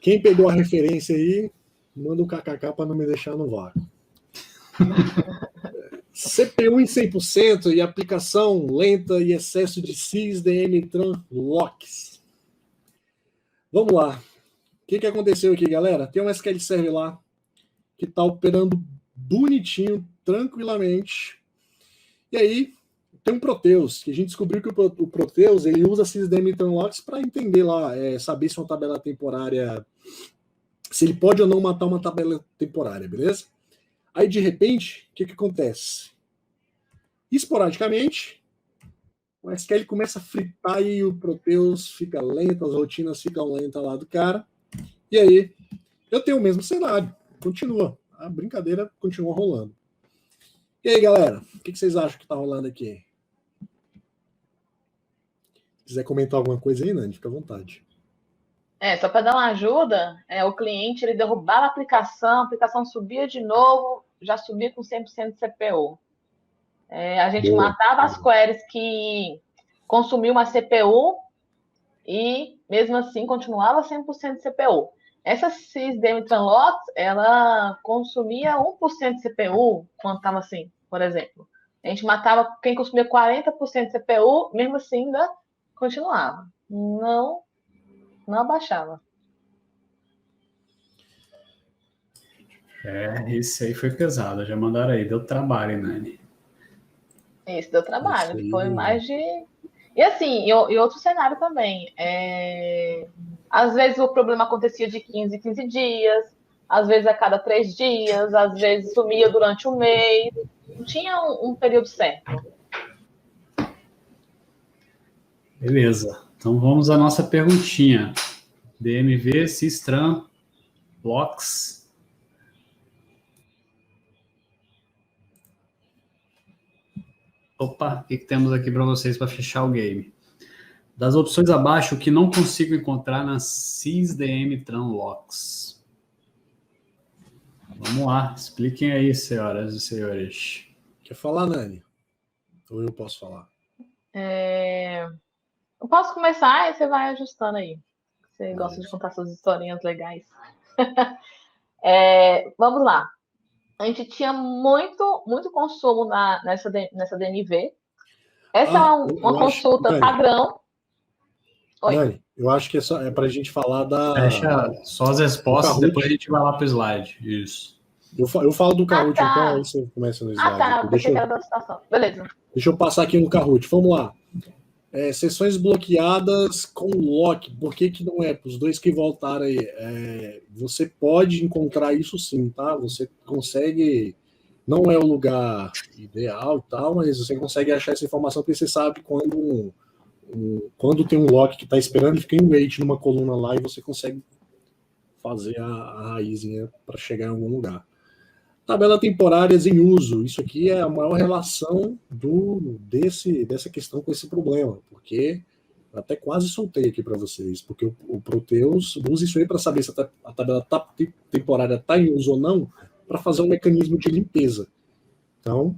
Quem pegou a referência aí, manda um kkk para não me deixar no vácuo. CPU em 100% e aplicação lenta e excesso de sysdm tran locks. Vamos lá. O que aconteceu aqui, galera? Tem um SQL Server lá que está operando bonitinho, tranquilamente. E aí, tem um Proteus, que a gente descobriu que o Proteus ele usa sysdm tran locks para entender lá, saber se uma tabela temporária, se ele pode ou não matar uma tabela temporária, beleza? Aí, de repente, o que acontece? Esporadicamente, o SQL começa a fritar e o Proteus fica lento, as rotinas ficam lentas lá do cara. E aí, eu tenho o mesmo cenário. Continua. A brincadeira continua rolando. E aí, galera? O que vocês acham que tá rolando aqui? Se quiser comentar alguma coisa aí, Nani, fica à vontade. Só para dar uma ajuda, o cliente ele derrubava a aplicação subia de novo, já subia com 100% de CPU. A gente matava as queries que consumiam uma CPU e, mesmo assim, continuava 100% de CPU. Essa sysdm tran locks, ela consumia 1% de CPU quando estava assim, por exemplo. A gente matava quem consumia 40% de CPU, mesmo assim ainda continuava. Não abaixava. Esse aí foi pesado. Já mandaram aí. Deu trabalho, Nani. Isso, deu trabalho. Foi mais de... E assim, e outro cenário também. Às vezes o problema acontecia de 15 em 15 dias, às vezes a cada 3 dias, às vezes sumia durante um mês. Não tinha um período certo. Beleza. Então vamos à nossa perguntinha. DMV, Systran, Locks. Opa, o que temos aqui para vocês para fechar o game? Das opções abaixo, o que não consigo encontrar na sysdm tran locks. Vamos lá, expliquem aí, senhoras e senhores. Quer falar, Nani? Ou eu posso falar? Eu posso começar e você vai ajustando aí. Você gosta de contar suas historinhas legais. Vamos lá. A gente tinha muito consumo nessa DNV. Essa é uma consulta padrão. Oi. Nani, eu acho que é para a gente falar da... Fecha só as respostas, depois a gente vai lá para o slide. Isso. Eu falo do Kahoot, então aí você começa no slide. Tá. Pensei que era da situação. Beleza. Deixa eu passar aqui no Kahoot. Vamos lá. Sessões bloqueadas com lock. Por que não é? Para os dois que voltaram aí. Você pode encontrar isso sim, tá? Você consegue... Não é o lugar ideal e tal, mas você consegue achar essa informação porque você sabe quando tem um lock que está esperando, ele fica em wait numa coluna lá e você consegue fazer a raizinha para chegar em algum lugar. Tabela temporárias em uso. Isso aqui é a maior relação dessa questão com esse problema, porque eu até quase soltei aqui para vocês, porque o Proteus usa isso aí para saber se a tabela temporária está em uso ou não, para fazer um mecanismo de limpeza. Então,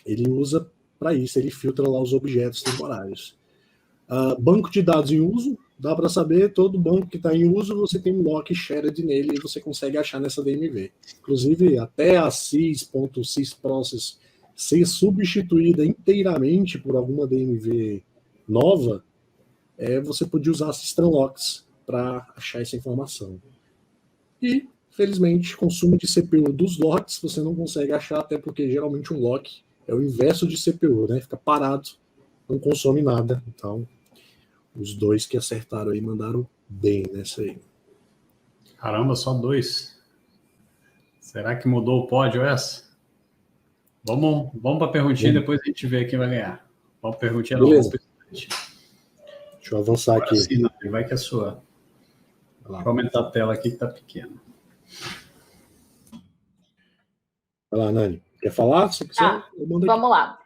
ele usa para isso, ele filtra lá os objetos temporários. Banco de dados em uso, dá para saber, todo banco que está em uso, você tem um lock shared nele e você consegue achar nessa DMV. Inclusive, até a sys.sysprocess ser substituída inteiramente por alguma DMV nova, você podia usar systranlocks para achar essa informação. E, felizmente, consumo de CPU dos locks você não consegue achar, até porque geralmente um lock é o inverso de CPU, né? Fica parado, não consome nada. Então, os dois que acertaram aí mandaram bem nessa aí. Caramba, só 2. Será que mudou o pódio essa? Vamos para a perguntinha, depois a gente vê quem vai ganhar. Vamos para a perguntinha. Beleza. Deixa eu avançar aqui. Sim, vai que é sua. Deixa eu aumentar a tela aqui que está pequena. Vai lá, Nani. Quer falar? Se quiser, eu mando aqui. Vamos lá.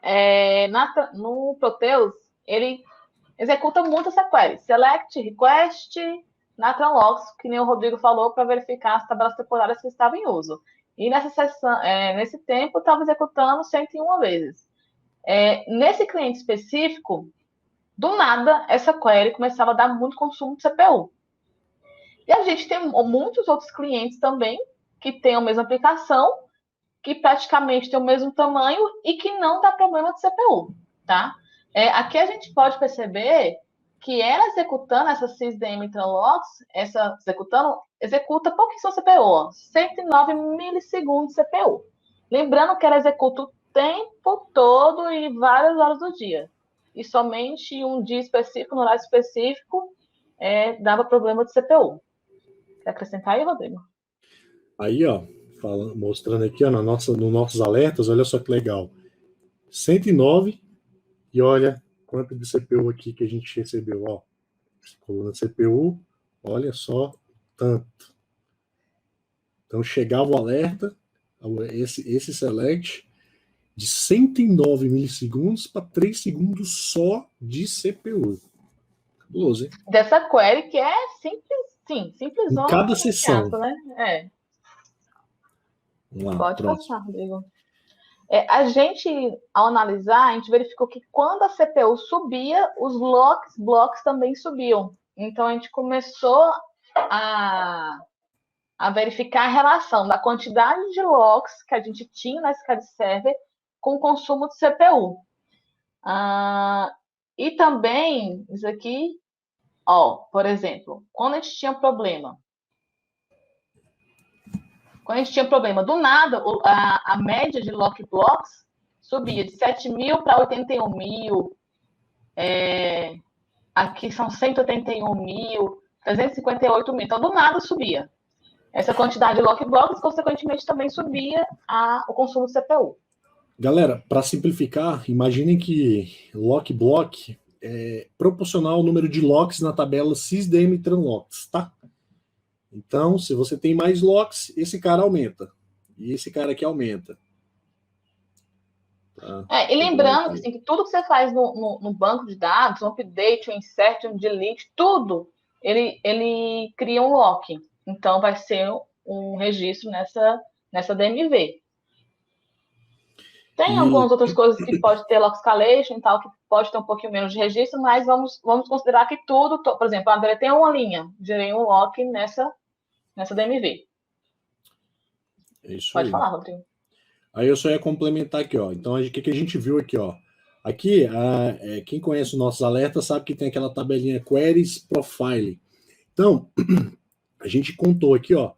No Proteus, ele executa muito essa query. Select, request, tran locks, que nem o Rodrigo falou, para verificar as tabelas temporárias que estavam em uso. E nesse tempo, estava executando 101 vezes. Nesse cliente específico, do nada, essa query começava a dar muito consumo de CPU. E a gente tem muitos outros clientes também que têm a mesma aplicação, que praticamente tem o mesmo tamanho e que não dá problema de CPU, tá? Aqui a gente pode perceber que ela executando essa SysDM Translocks, executa pouquíssimo CPU, 109 milissegundos de CPU. Lembrando que ela executa o tempo todo e várias horas do dia. E somente um dia específico, no horário específico, dava problema de CPU. Quer acrescentar aí, Rodrigo? Aí, ó, mostrando aqui, ó, nos nossos alertas, olha só que legal. 109, e olha quanto de CPU aqui que a gente recebeu, ó. Coluna CPU, olha só tanto. Então, chegava o alerta, esse select, de 109 milissegundos para 3 segundos só de CPU. Cabuloso, hein? Dessa query que é simples, sim, simplesão. Em cada sessão. Teatro, né? Vamos lá, pode próximo. passar, Rodrigo. A gente, ao analisar, a gente verificou que quando a CPU subia, os blocos também subiam. Então, a gente começou a verificar a relação da quantidade de locks que a gente tinha na SCAD Server com o consumo de CPU. E também, isso aqui, ó, por exemplo, quando a gente tinha problema, do nada, a média de lock blocks subia de 7.000 para 81.000. Aqui são 181.000, 358.000. Então, do nada, subia. Essa quantidade de lock blocks, consequentemente, também subia o consumo de CPU. Galera, para simplificar, imaginem que lock block é proporcional ao número de locks na tabela SysDM Translocks, tá? Então, se você tem mais locks, esse cara aumenta. E esse cara aqui aumenta. Tá? E lembrando assim, que tudo que você faz no banco de dados, um update, um insert, um delete, tudo, ele cria um lock. Então, vai ser um registro nessa DMV. Tem algumas outras coisas que pode ter lock escalation e tal, que pode ter um pouquinho menos de registro, mas vamos considerar que tudo, por exemplo, eu deletei uma linha, gerei um lock nessa DMV. É isso pode aí. falar, Rodrigo. Aí eu só ia complementar aqui, ó. Então, o que a gente viu aqui, ó? Aqui, quem conhece os nossos alertas sabe que tem aquela tabelinha Queries Profile. Então, a gente contou aqui, ó,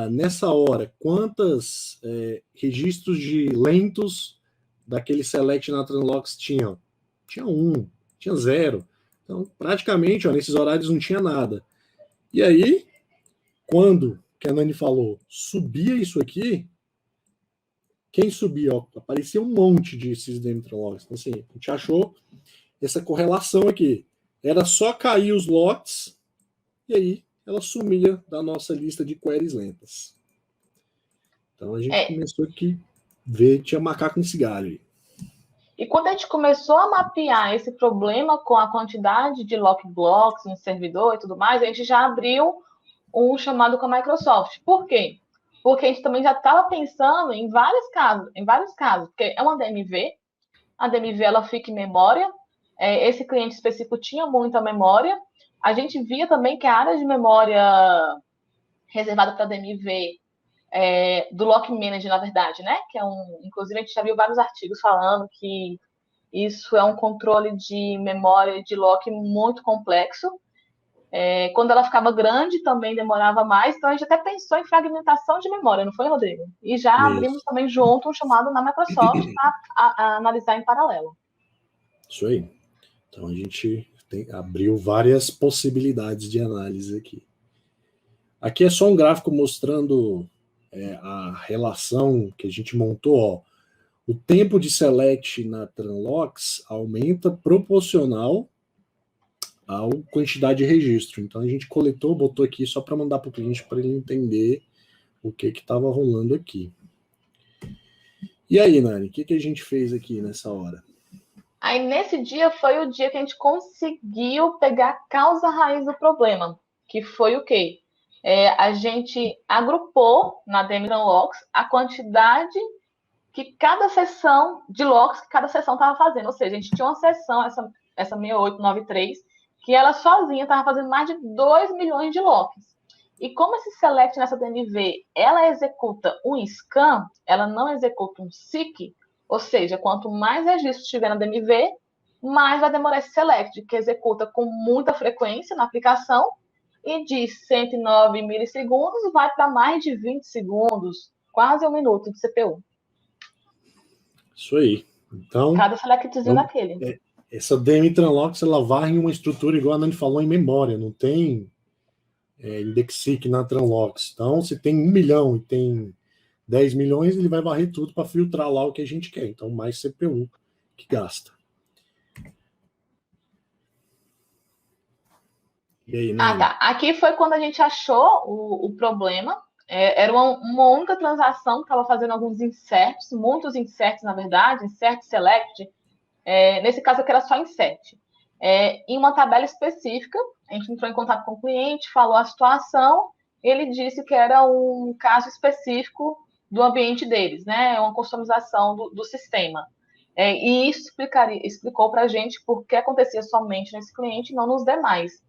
nessa hora, quantos registros de lentos daquele select na Translocks tinham? Tinha 1, tinha 0. Então, praticamente, ó, nesses horários não tinha nada. E aí, quando, que a Nani falou, subia isso aqui, quem subia, ó, aparecia um monte de SysDM Translocks. Então, assim, a gente achou essa correlação aqui. Era só cair os locks, e aí ela sumia da nossa lista de queries lentas. Então a gente começou aqui ver, tinha macaco nesse galho aí. E quando a gente começou a mapear esse problema com a quantidade de lock blocks no servidor e tudo mais, a gente já abriu um chamado com a Microsoft. Por quê? Porque a gente também já estava pensando em vários casos, porque é uma DMV, a DMV ela fica em memória, esse cliente específico tinha muita memória, a gente via também que a área de memória reservada para a DMV do Lock Manager, na verdade, né? Que inclusive a gente já viu vários artigos falando que isso é um controle de memória de lock muito complexo. Quando ela ficava grande, também demorava mais. Então, a gente até pensou em fragmentação de memória, não foi, Rodrigo? E já abrimos também junto um chamado na Microsoft para analisar em paralelo. Isso aí. Então, a gente abriu várias possibilidades de análise aqui. Aqui é só um gráfico mostrando a relação que a gente montou. Ó. O tempo de select na Translocks aumenta proporcional à quantidade de registro. Então a gente coletou, botou aqui só para mandar para o cliente para ele entender o que estava rolando aqui. E aí, Nani, o que a gente fez aqui nessa hora? Aí nesse dia foi o dia que a gente conseguiu pegar a causa raiz do problema, que foi o quê? A gente agrupou na DM Translocks a quantidade que cada sessão de locks que cada sessão estava fazendo. Ou seja, a gente tinha uma sessão, essa 6893, que ela sozinha estava fazendo mais de 2 milhões de locks. E como esse select nessa DMV, ela executa um scan, ela não executa um seek, ou seja, quanto mais registros tiver na DMV, mais vai demorar esse select, que executa com muita frequência na aplicação, e de 109 milissegundos vai para mais de 20 segundos, quase 1 minuto de CPU. Isso aí. Então, cada selectzinho daquele. Essa DM Tranlox, ela varre em uma estrutura, igual a Nani falou, em memória, não tem indexic na Tranlox. Então, se tem 1 milhão e tem 10 milhões, ele vai varrer tudo para filtrar lá o que a gente quer. Então, mais CPU que gasta. E aí, Nani? Tá. Aqui foi quando a gente achou o problema. Era uma única transação que estava fazendo alguns inserts, muitos inserts, na verdade, insert select. Nesse caso aqui era só insert. Em uma tabela específica, a gente entrou em contato com o cliente, falou a situação, ele disse que era um caso específico do ambiente deles, né? Uma customização do sistema. E isso explicou para a gente por que acontecia somente nesse cliente e não nos demais.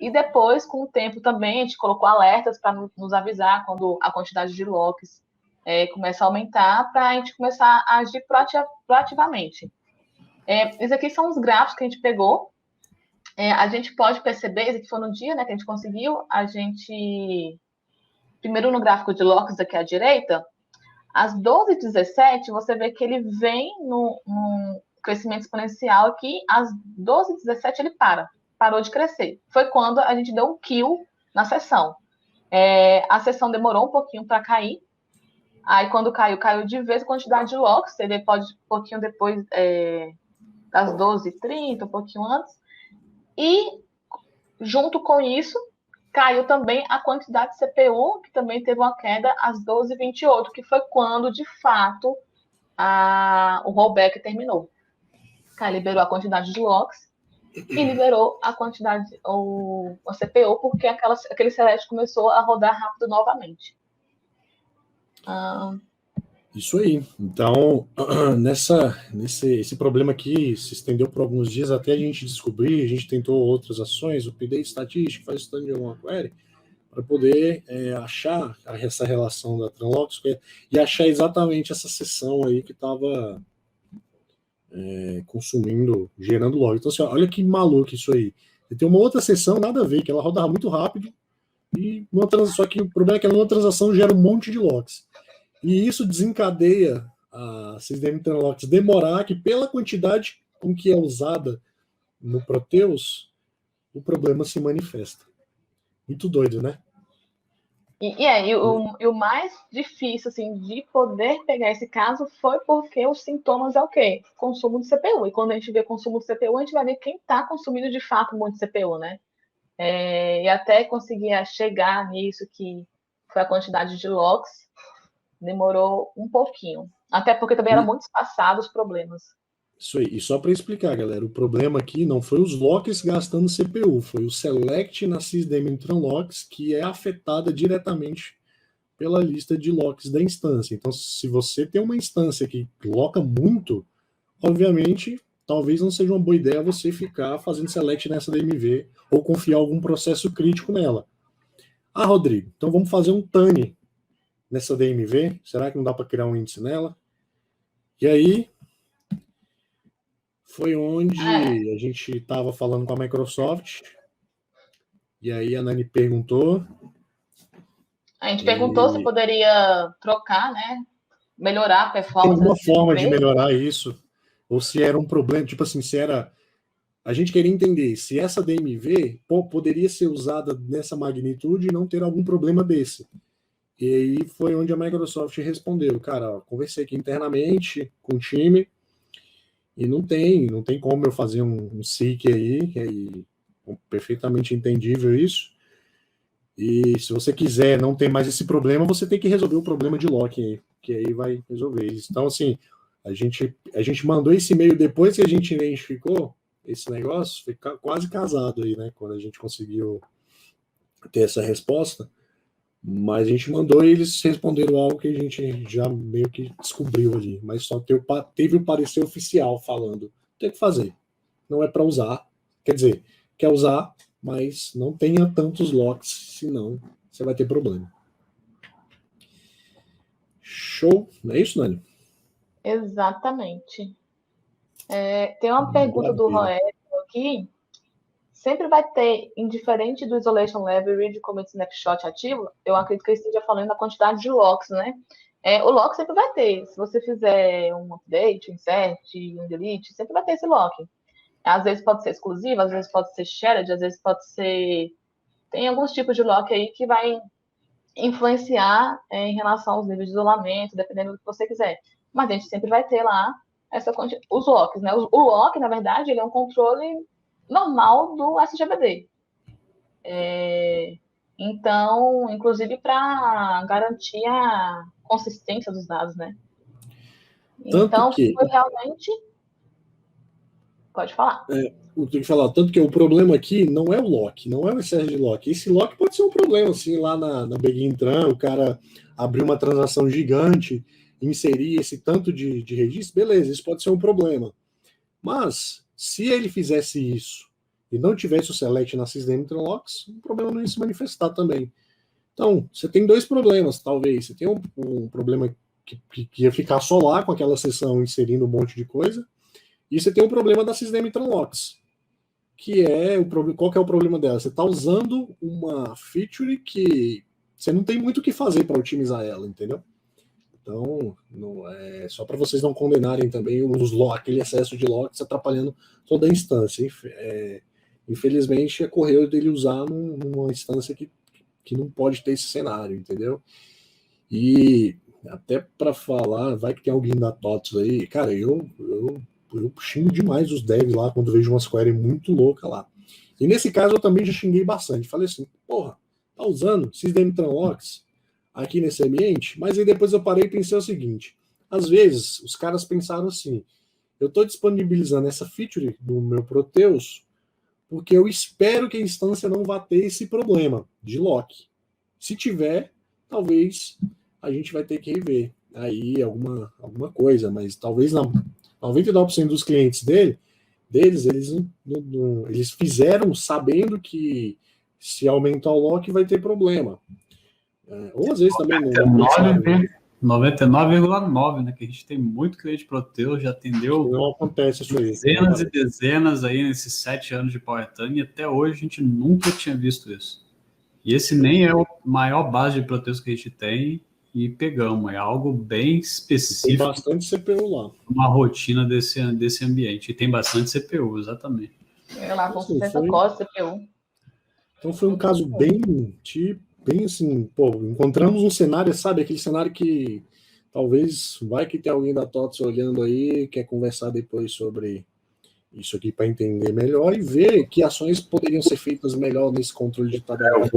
E depois, com o tempo também, a gente colocou alertas para nos avisar quando a quantidade de locks começa a aumentar, para a gente começar a agir proativamente. Esses aqui são os gráficos que a gente pegou. A gente pode perceber, esse aqui foi no dia, né, que a gente conseguiu, primeiro no gráfico de locks aqui à direita, às 12h17, você vê que ele vem num crescimento exponencial aqui, às 12h17 ele parou de crescer. Foi quando a gente deu um kill na sessão. A sessão demorou um pouquinho para cair, aí quando caiu de vez a quantidade de locks, ele pode um pouquinho depois das 12h30, um pouquinho antes, e junto com isso, caiu também a quantidade de CPU, que também teve uma queda às 12h28, que foi quando, de fato, o rollback terminou. Liberou a quantidade de locks e liberou a quantidade, a CPU, porque aquele select começou a rodar rápido novamente. Isso aí. Então, esse problema aqui se estendeu por alguns dias até a gente descobrir, a gente tentou outras ações, update estatístico, faz stand de alguma query, para poder achar essa relação da Tranlox e achar exatamente essa sessão aí que estava consumindo, gerando log. Então, assim, olha que maluco isso aí. E tem uma outra sessão, nada a ver, que ela rodava muito rápido, só que o problema é que numa transação gera um monte de logs. E isso desencadeia a SysDM Tranlox demorar, que pela quantidade com que é usada no Proteus, o problema se manifesta. Muito doido, né? E o mais difícil, assim, de poder pegar esse caso foi porque os sintomas é o quê? Consumo de CPU. E quando a gente vê consumo de CPU, a gente vai ver quem está consumindo de fato muito CPU, né? E até conseguir chegar nisso, que foi a quantidade de logs, demorou um pouquinho. Até porque também era muito espaçado os problemas. Isso aí. E só para explicar, galera, o problema aqui não foi os locks gastando CPU, foi o select na SysDM Tranlox, que é afetada diretamente pela lista de locks da instância. Então, se você tem uma instância que loca muito, obviamente, talvez não seja uma boa ideia você ficar fazendo select nessa DMV ou confiar algum processo crítico nela. Rodrigo, então vamos fazer um TANI nessa DMV? Será que não dá para criar um índice nela? E aí, foi onde a gente estava falando com a Microsoft, e aí a Nani perguntou. A gente perguntou se poderia trocar, né? Melhorar a performance. Tem uma forma de melhorar isso, ou se era um problema, tipo assim, se era... A gente queria entender se essa DMV poderia ser usada nessa magnitude e não ter algum problema desse. E aí foi onde a Microsoft respondeu, cara, conversei aqui internamente com o time, e não tem como eu fazer um SIC aí, perfeitamente entendível isso. E se você quiser não ter mais esse problema, você tem que resolver o problema de lock aí, que aí vai resolver isso. Então, assim, a gente mandou esse e-mail depois que a gente identificou esse negócio, foi quase casado aí, né, quando a gente conseguiu ter essa resposta. Mas a gente mandou e eles responderam algo que a gente já meio que descobriu ali. Mas só teve o parecer oficial falando. Tem que fazer. Não é para usar. Quer dizer, quer usar, mas não tenha tantos locks, senão você vai ter problema. Show, não é isso, Nani? Exatamente. Tem uma pergunta do Roberto aqui. Sempre vai ter, indiferente do Isolation Level e de Commit Snapshot ativo, eu acredito que ele esteja falando da quantidade de locks, né? O lock sempre vai ter. Se você fizer um update, um insert, um delete, sempre vai ter esse lock. Às vezes pode ser exclusivo, às vezes pode ser shared, às vezes pode ser... Tem alguns tipos de lock aí que vai influenciar em relação aos níveis de isolamento, dependendo do que você quiser. Mas a gente sempre vai ter lá os locks, né? O lock, na verdade, ele é um controle normal do SGBD. Então, inclusive para garantir a consistência dos dados, né? Então, foi realmente... Pode falar. Eu tenho que falar, tanto que o problema aqui não é o lock, não é o excesso de lock. Esse lock pode ser um problema, assim, lá na Begin Tran, o cara abriu uma transação gigante, inserir esse tanto de registro, beleza, isso pode ser um problema. Mas, se ele fizesse isso e não tivesse o select na Sysdem Locks, o problema não ia se manifestar também. Então, você tem dois problemas, talvez. Você tem um problema que ia ficar só lá com aquela sessão inserindo um monte de coisa, e você tem um problema da Sysdem Locks, que é qual que é o problema dela? Você está usando uma feature que você não tem muito o que fazer para otimizar ela, entendeu? Então, não é só para vocês não condenarem também aquele excesso de locks atrapalhando toda a instância. Infelizmente, ocorreu dele usar numa instância que não pode ter esse cenário, entendeu? E até para falar, vai que tem alguém da TOTS aí, cara, eu xingo demais os devs lá quando vejo umas query muito louca lá. E nesse caso eu também já xinguei bastante. Falei assim, porra, tá usando Sysdem Locks aqui nesse ambiente? Mas aí depois eu parei e pensei o seguinte, às vezes os caras pensaram assim, eu estou disponibilizando essa feature do meu Proteus porque eu espero que a instância não vá ter esse problema de lock. Se tiver, talvez a gente vai ter que rever aí alguma coisa, mas talvez não. 99% dos clientes deles, eles fizeram sabendo que se aumentar o lock vai ter problema. Ou às vezes também não. 99,9, né? Que a gente tem muito cliente Proteus, já atendeu não acontece isso aí. Dezenas e dezenas aí nesses 7 anos de PowerTune, e até hoje a gente nunca tinha visto isso. E esse nem é a maior base de Proteus que a gente tem, e pegamos. É algo bem específico. Tem bastante CPU lá. Uma rotina desse ambiente. E tem bastante CPU, exatamente. Lá com 60 cores CPU. Então foi um caso bem assim, pô, encontramos um cenário, sabe, aquele cenário que talvez vai que tem alguém da TOTS olhando aí, quer conversar depois sobre isso aqui para entender melhor e ver que ações poderiam ser feitas melhor nesse controle de tabela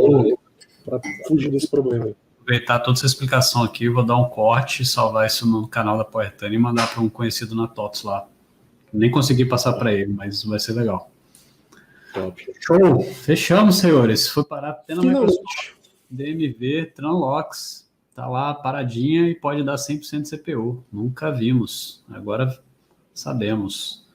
para fugir desse problema. Aproveitar toda essa explicação aqui, vou dar um corte, salvar isso no canal da PowerTune e mandar para um conhecido na TOTS lá. Nem consegui passar para ele, mas vai ser legal. Top. Show! Fechamos, senhores. Foi parar apenas na Microsoft. DMV, Tranlocks, tá lá paradinha e pode dar 100% CPU. Nunca vimos. Agora sabemos.